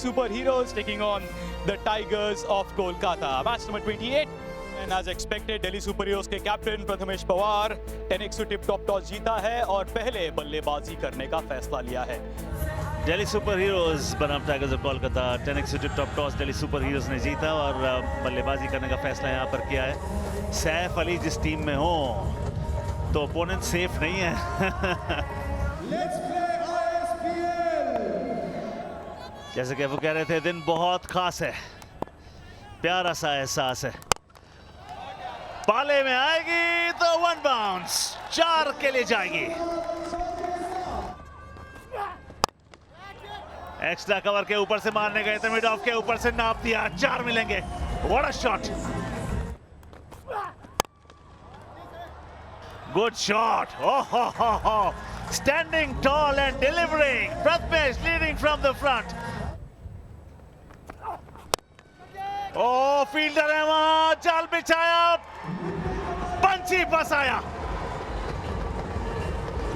Super Heroes taking on the Tigers of Kolkata. Match number 28. And as expected, Delhi Super Heroes के captain Prathamesh Pawar 10x tip top toss जीता है और पहले बल्लेबाजी करने का फैसला लिया है। दिल्ली सुपर हीरोज बनाम tigers of Kolkata 10x tip top toss Delhi super heroes ने जीता और बल्लेबाजी करने का फैसला यहां पर किया है। सैफ अली जिस टीम में हो तो ओपोनेंट सेफ नहीं है। जैसे कि वो कह रहे थे, दिन बहुत खास है, प्यारा सा एहसास है। पाले में आएगी तो 1 बाउंस 4 के लिए जाएगी। एक्स्ट्रा कवर के ऊपर से मारने गए थे, मिड ऑफ के ऊपर से नाप दिया, 4 मिलेंगे। What a shot, good shot. Oh, standing tall and delivering, Prathamesh leading from the front. ओ फील्डर है वहां, जाल बिछाया, पंची फंसाया।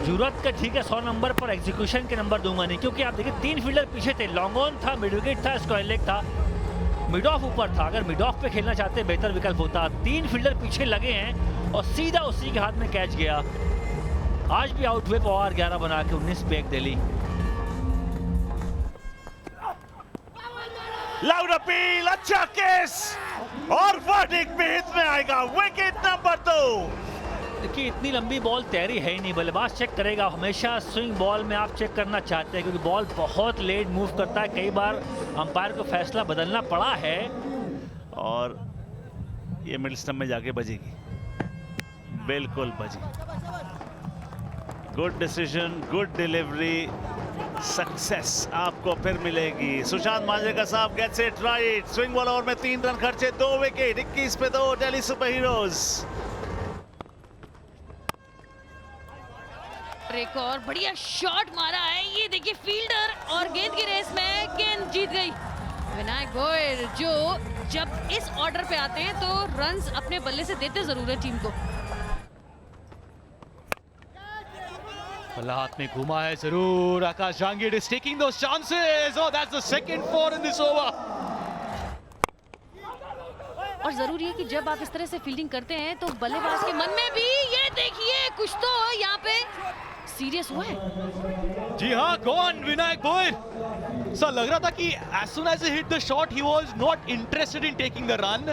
जरूरत का ठीक है 100 नंबर पर, एग्जीक्यूशन के नंबर दूंगा नहीं, क्योंकि आप देखिए 3 फील्डर पीछे थे, लॉन्ग ऑन था, मिड विकेट था, स्क्वायर लेग था, मिड ऑफ ऊपर था। अगर मिड ऑफ पे खेलना चाहते बेहतर विकल्प होता। 3 फील्डर पीछे लगे हैं और सीधा उसी के हाथ में कैच गया। आज भी आउट हुए पवार 11 बना के 19 पे 1 दिल्ली। लाउड अपील, अच्छा केस और वर्डिक्ट भी हित में आएगा। Wicket number 2। देखिए इतनी लंबी बॉल तैयारी है ही नहीं, बल्लेबाज चेक करेगा। हमेशा स्विंग बॉल में आप चेक करना चाहते हैं क्योंकि बॉल बहुत लेट मूव करता है। कई बार अंपायर को फैसला बदलना पड़ा है और ये मिडिल स्टंप में जाके बजेगी, बिल्कुल बजेगी। Good decision, good delivery, success आपको फिर मिलेगी। सुशांत मांजरेकर साहब gets it right. Swing ball over में 3 रन खर्चे, 2 विकेट, 21 पे 2 दिल्ली सुपर हीरोज। एक और बढ़िया शॉट मारा है, ये देखिए फील्डर और गेंद की रेस में गेंद जीत गई विनायक गोयल, जो जब इस ऑर्डर पे आते हैं तो रन्स अपने बल्ले से देते जरूर है टीम को। बल्ला हाथ में घुमा है जरूर। आकाश Jahangir is taking those chances. Oh, that's the second 4 in this over. और जरूरी है कि जब आप इस तरह से फील्डिंग करते हैं तो बल्लेबाज के मन में भी ये देखिए कुछ तो यहाँ पे सीरियस हुआ है। जी हाँ, गॉन विनायक गोयल। सर लग रहा था कि as soon as he hit the shot, he was not interested in taking the run,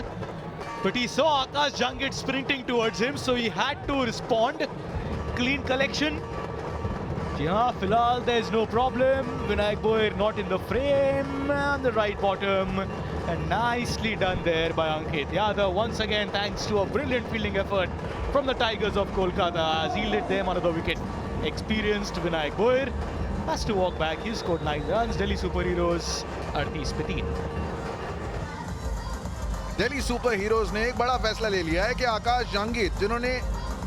but he saw Akash Jangid sprinting towards him, so he had to respond. Clean collection. जी हाँ, फिलहाल there is no problem. Vinayak Goyal not in the frame on the right bottom, and nicely done there by Ankit Yadav. Once again, thanks to a brilliant fielding effort from the Tigers of Kolkata, has yielded them another wicket. Experienced Vinayak Goyal has to walk back. He scored 9 runs. Delhi Super Heroes 38 पे 3. Delhi super heroes ने एक बड़ा फैसला ले लिया है कि आकाश जहांगीर, जिन्होंने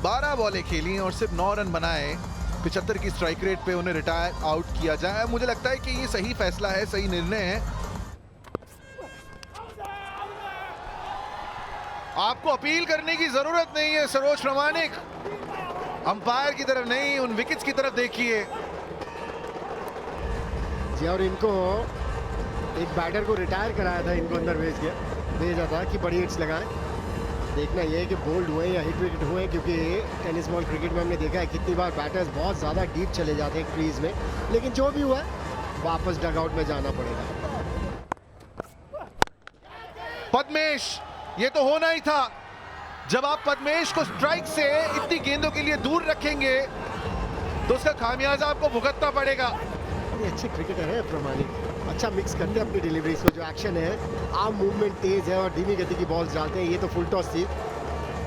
12 बॉलें खेली और सिर्फ 9 रन बनाए, 75 की स्ट्राइक रेट पे उन्हें रिटायर आउट किया जाए। मुझे लगता है कि ये सही फैसला है, सही निर्णय है। आपको अपील करने की जरूरत नहीं है सरोज प्रामाणिक, अंपायर की तरफ नहीं, उन विकेट्स की तरफ देखिए जी। और इनको एक बैटर को रिटायर कराया था, इनको अंदर भेजा था कि बड़ी हिट्स लगाएं। देखना ये है कि बोल्ड हुए या हिट विकेट हुए, क्योंकि टेनिस बॉल क्रिकेट में हमने देखा है कितनी बार बैटर्स बहुत ज़्यादा डीप चले जाते हैं क्रीज में, लेकिन जो भी हुआ वापस डगआउट में जाना पड़ेगा। पद्मेश, ये तो होना ही था। जब आप पद्मेश को स्ट्राइक से इतनी गेंदों के लिए दूर रखेंगे तो उसका खामियाजा आपको भुगतना पड़ेगा। अच्छे क्रिकेटर है प्रामाणिक, अच्छा मिक्स करते हैं अपनी डिलीवरीज को। जो एक्शन है, आर्म मूवमेंट तेज है और धीमी गति की बॉल्स डालते हैं। ये तो फुल टॉस थी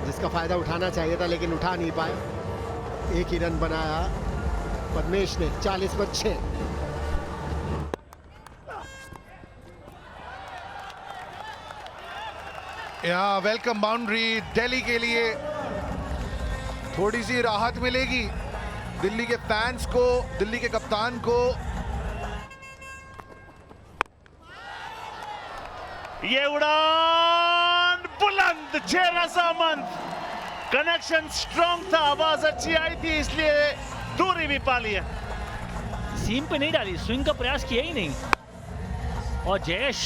जिसका फायदा उठाना चाहिए था, लेकिन उठा नहीं पाए। 1 ही रन बनाया पद्मेश ने, 40 पर 6। या वेलकम बाउंड्री दिल्ली के लिए, थोड़ी सी राहत मिलेगी दिल्ली के फैंस को, दिल्ली के कप्तान को। ये उड़ान बुलंद, 6 रज़ामंद, कनेक्शन स्ट्रॉन्ग था, आवाज अच्छी आई थी, इसलिए दूरी भी पा लिया। सीम पे नहीं डाली, स्विंग का प्रयास किया ही नहीं। और जयेश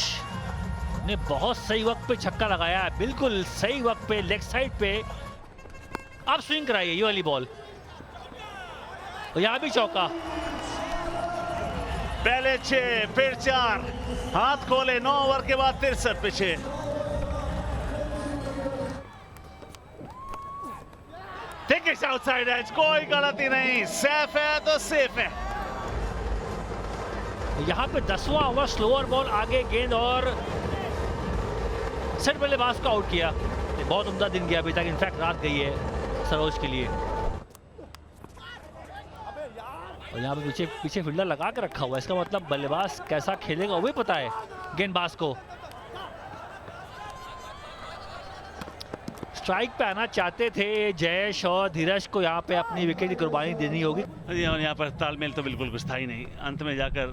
ने बहुत सही वक्त पे छक्का लगाया है, बिल्कुल सही वक्त पे लेग साइड पे। अब स्विंग कराइए ये वाली बॉल, और यहाँ भी चौका। पहले 6 फिर 4, हाथ खोले 9 ओवर के बाद 63 पे 6। ठीक है, आउटसाइड एज, कोई गलती नहीं, सेफ है तो सेफ है। यहाँ पे 10वां ओवर, स्लोअर बॉल, आगे गेंद और सेट बल्लेबाज को आउट किया। ये बहुत उम्दा दिन गया अभी तक, इनफैक्ट रात गई है सरोज के लिए। और यहाँ पे पीछे फील्डर लगा के रखा हुआ है, इसका मतलब बल्लेबाज कैसा खेलेगा वो भी पता है गेंदबाज को। स्ट्राइक पे आना चाहते थे जयेश, और धीरज को यहाँ पे अपनी विकेट की कुर्बानी देनी होगी। और यहाँ पर तालमेल तो बिल्कुल कुछ था ही नहीं। अंत में जाकर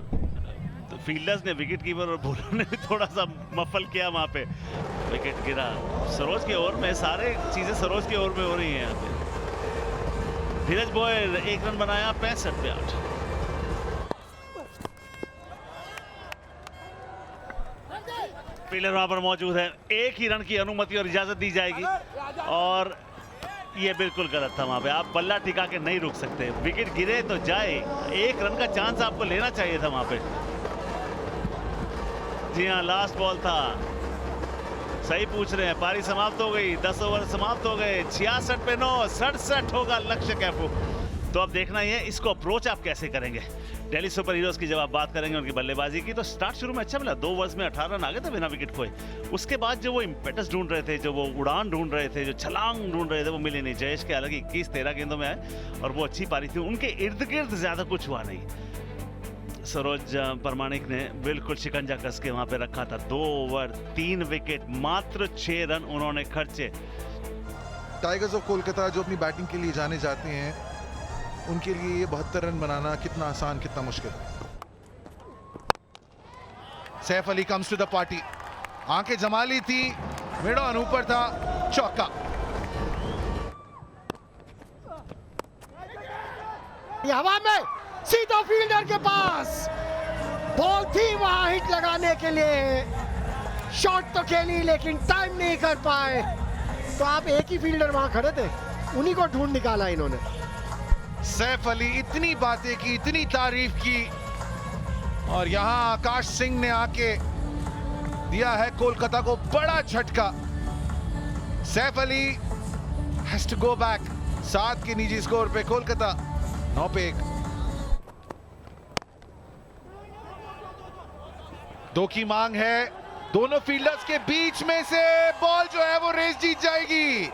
तो फील्डर्स ने, विकेट कीपर और बॉलर ने भी थोड़ा सा मफल किया, वहाँ पे विकेट गिरा। सरोज के ओवर में सारे चीजें सरोज के ओवर में हो रही हैं यहाँ पे। धीरज बॉय 1 रन बनाया 65 पे 8। फील्डर वहां पर मौजूद है, 1 ही रन की अनुमति और इजाजत दी जाएगी, और ये बिल्कुल गलत था। वहां पे आप बल्ला टिका के नहीं रुक सकते, विकेट गिरे तो जाए, 1 रन का चांस आपको लेना चाहिए था वहां पे। जी हाँ, लास्ट बॉल था, सही पूछ रहे हैं। पारी समाप्त हो गई, 10 ओवर समाप्त हो गए, 66 पे 9, 67 होगा लक्ष्य कैफू। तो अब देखना ही है इसको अप्रोच आप कैसे करेंगे। दिल्ली सुपर हीरोज की जब आप बात करेंगे उनकी बल्लेबाजी की, तो स्टार्ट शुरू में अच्छा मिला, 2 ओवर्स में 18 रन आ गए थे बिना विकेट खोए। उसके बाद जो वो इम्पेटस ढूंढ रहे थे, जो वो उड़ान ढूंढ रहे थे, जो छलांग ढूंढ रहे थे, वो मिली नहीं। जयेश के अलग 21-13 गेंदों में आए और वो अच्छी पारी थी, उनके इर्द गिर्द ज्यादा कुछ हुआ नहीं। सरोज परमाणिक ने बिल्कुल शिकंजा कस के वहां पे रखा था। 2 ओवर 3 विकेट, मात्र 6 रन उन्होंने खर्चे। टाइगर्स ऑफ कोलकाता जो अपनी बैटिंग के लिए जाने जाते हैं, उनके लिए ये 72 रन बनाना कितना आसान, कितना मुश्किल। Saif Ali comes to the party, आंखें जमा ली थी, मिड ऑन ऊपर था, चौका। हवा में सीधा फील्डर के पास बॉल थी, वहां हिट लगाने के लिए शॉट तो खेली लेकिन टाइम नहीं कर पाए। तो आप एक ही फील्डर वहां खड़े थे, उन्हीं को ढूंढ निकाला इन्होंने। सैफ अली इतनी बातें की, इतनी तारीफ की, और यहां आकाश सिंह ने आके दिया है कोलकाता को बड़ा झटका। Saif Ali has to go back. 7 के निजी स्कोर पे कोलकाता 9 पे 1। 2 की मांग है दोनों फील्डर्स के बीच में से, बॉल जो है वो रेस जीत जाएगी।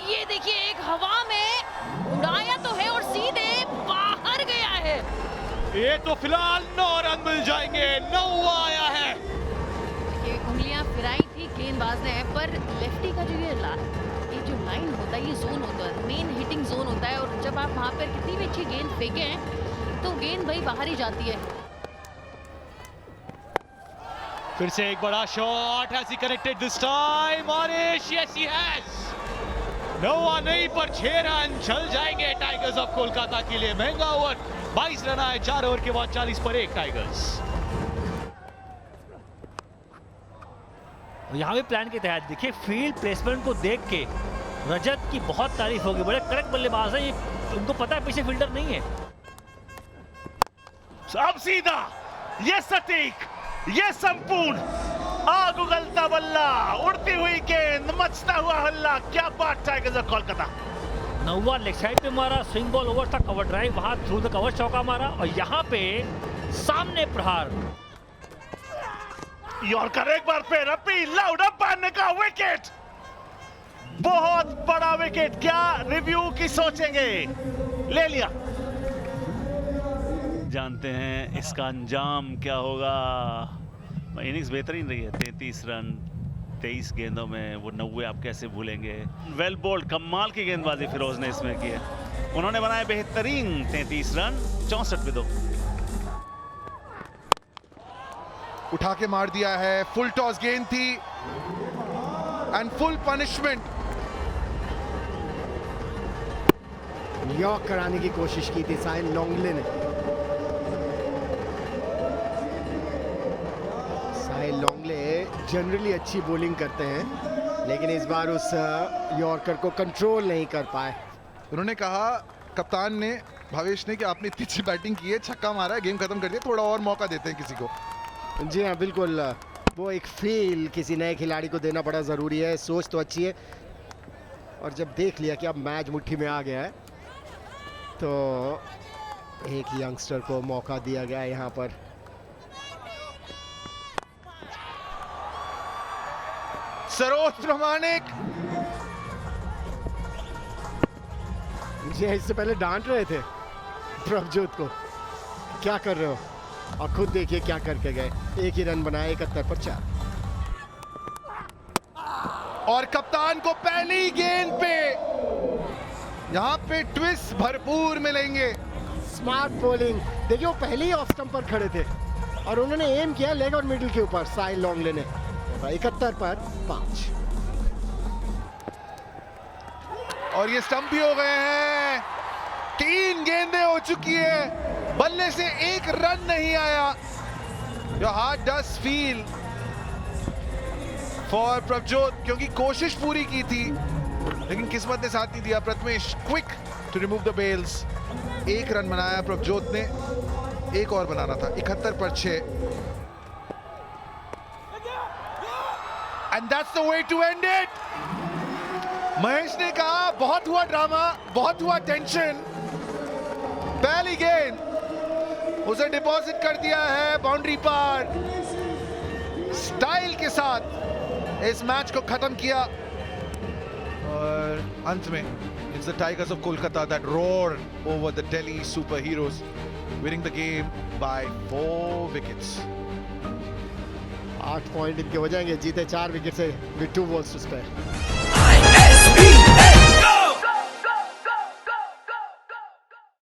ये देखिए, एक हवा में उड़ाया तो है और सीधे बाहर गया है। ये तो फिलहाल 9 रन मिल जाएंगे, 9 आया है। ये उंगलियां फिराई थी गेंदबाज ने, पर लेफ्टी का जो ये जो लाइन होता है, ये जोन होता है, मेन हिटिंग जोन होता है, और जब आप वहां पर कितनी भी अच्छी गेंद फेंके हैं तो गेंद भाई बाहर ही जाती है। फिर से एक बड़ा shot, has he connected this time? Morris, yes he has. 9 नहीं पर 6 रन चल जाएंगे टाइगर्स ऑफ कोलकाता के लिए। महंगा ओवर, 22 रन आए 4 ओवर के बाद, 40 पर 1 टाइगर्स। यहाँ भी प्लान के तहत देखिए, फील्ड प्लेसमेंट को देख के रजत की बहुत तारीफ होगी, बड़े कड़क बल्लेबाज हैं ये, उनको पता है पीछे फील्डर नहीं है। अब सीधा, ये सटीक, ये संपूर्ण, आग उगलता बल्ला, उड़ती हुई गेंद, मचता हुआ हल्ला, क्या बात टाइगर्स ऑफ कोलकाता। 9वां लेग साइड पे मारा, स्विंग बॉल ओवर था, कवर ड्राइव, वहां थ्रू द कवर चौका मारा, और यहाँ पे सामने प्रहार। यॉर्कर एक बार फिर, अपी लाउड अंपायर ने कहा विकेट, बहुत बड़ा विकेट, क्या रिव्यू की सोचेंगे, ले लिया। जानते हैं इसका अंजाम क्या होगा। इनिंग्स बेहतरीन रही है, 33 रन 23 गेंदों में, वो 90 आप कैसे भूलेंगे। वेल बोल्ड, कमाल की गेंदबाजी फिरोज ने इसमें की है। उन्होंने बनाए बेहतरीन 33 रन 64 पे 2। उठा के मार दिया है, फुल टॉस गेंद थी एंड फुल पनिशमेंट। यॉर्क कराने की कोशिश की थी साहिल लोंगले ने। जनरली अच्छी बॉलिंग करते हैं, लेकिन इस बार उस यॉर्कर को कंट्रोल नहीं कर पाए। उन्होंने कहा, कप्तान ने, भावेश ने, कि आपने इतनी अच्छी बैटिंग की है, छक्का मारा है, गेम खत्म कर दिया, थोड़ा और मौका देते हैं किसी को। जी हाँ, बिल्कुल। वो एक फील किसी नए खिलाड़ी को देना बड़ा ज़रूरी है। सोच तो अच्छी है, और जब देख लिया कि अब मैच मुट्ठी में आ गया है, तो एक यंगस्टर को मौका दिया गया यहाँ पर। सरोज प्रामाणिक जी, इससे पहले डांट रहे थे प्रभजोत को, क्या कर रहे हो, और खुद देखिए क्या करके गए। एक ही रन बनाया 71 पर 4। और कप्तान को पहली गेंद पे यहाँ पे ट्विस्ट भरपूर मिलेंगे। स्मार्ट बॉलिंग देखिए, वो पहले ही ऑफ स्टंप पर खड़े थे और उन्होंने एम किया लेग और मिडिल के ऊपर साइड लॉन्ग लेने। 71 पर 5। और ये स्टंप भी हो गए हैं। 3 गेंदें हो चुकी है, बल्ले से एक रन नहीं आया। Your heart does feel for Prabhjot, क्योंकि कोशिश पूरी की थी लेकिन किस्मत ने साथ नहीं दिया। Prathamesh quick to remove the bails. 1 run बनाया प्रभजोत ने, 1 और बनाना था। 71 पर 6। And that's the way to end it. Mahesh ने कहा, बहुत हुआ ड्रामा, बहुत हुआ टेंशन। पहली गेंद उसे डिपॉजिट कर दिया है बाउंड्री पार। स्टाइल के साथ इस मैच को खत्म किया, और अंत में it's the tigers of Kolkata that roar over the Delhi super heroes, winning the game by 4 wickets. 8 point इनके हो जाएंगे, जीते 4 विकेट से विद 2 बॉल्स टू स्पेयर।